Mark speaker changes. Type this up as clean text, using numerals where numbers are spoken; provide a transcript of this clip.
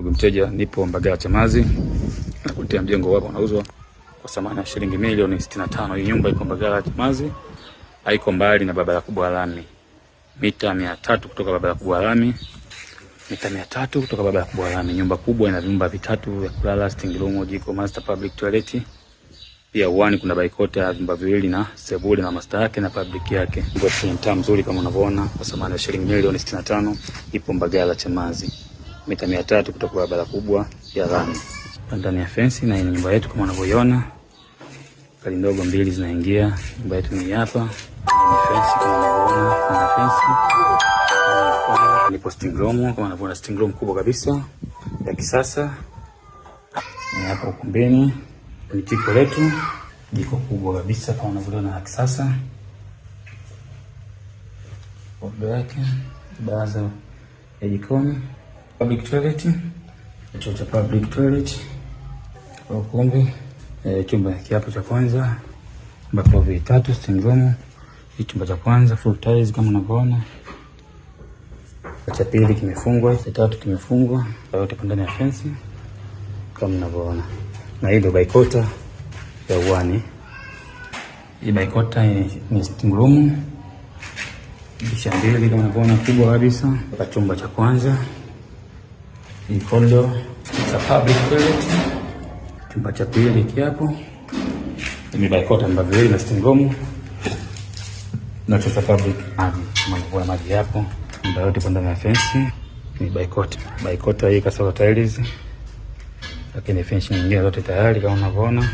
Speaker 1: Ndugu mteja, nipo Mbagala Chamazi na kuletea mjengo wako unauzwa kwa thamani ya shilingi milioni 65. Hii nyumba iko Mbagala Chamazi, haiko mbali na barabara kubwa ya lami. Mita 300 kutoka barabara kubwa ya lami. Mita 300 kutoka barabara kubwa ya lami. Nyumba kubwa ina vyumba vitatu vya kulala, sitting room, jiko, master, public toilet. Pia uani kuna baikota, vyumba viwili na sebule na master yake na public yake. Nyumba ni mtaa mzuri kama unavyoona kwa thamani ya shilingi milioni 65. Ipo Mbagala Chamazi. Mita 300 kutoka barabara kubwa ya lami. Ndani ya fence na ina nyumba yetu kama unavyoiona. Kali ndogo mbili zinaingia. Nyumba yetu ni hapa. Ni fence kama unavyoona, kuna fence. Ni posting room kama unavyoona, sitting room kubwa kabisa ya kisasa. Ni hapa ukumbini. Ni jiko letu, jiko kubwa kabisa kama unavyoona ya kisasa. Odo yake, baraza ya jikoni, public toilet, choo cha public toilet, ukumbi, chumba kiapo cha kwanza, ambapo vitatu, sitting room, chumba cha kwanza full tiles kama unavyoona. Cha pili kimefungwa, cha tatu kimefungwa, yote ndani ya fence kama unavyoona. Na hii ndio baikota ya uani. Hii baikota ni sitting room. Dirisha mbili kama unavyoona kubwa kabisa. Kwa chumba cha kwanza. Hii corridor cha public toilet. Chumba cha pili kiapo. Hii baikota namba mbili na sitting room. Na choo cha public maji. Kama unavyoona maji hapo. Ndio yote ndani ya fence. Ni baikota. Baikota hii kasoro tiles. Lakini fence nyingine zote tayari kama unavyoona.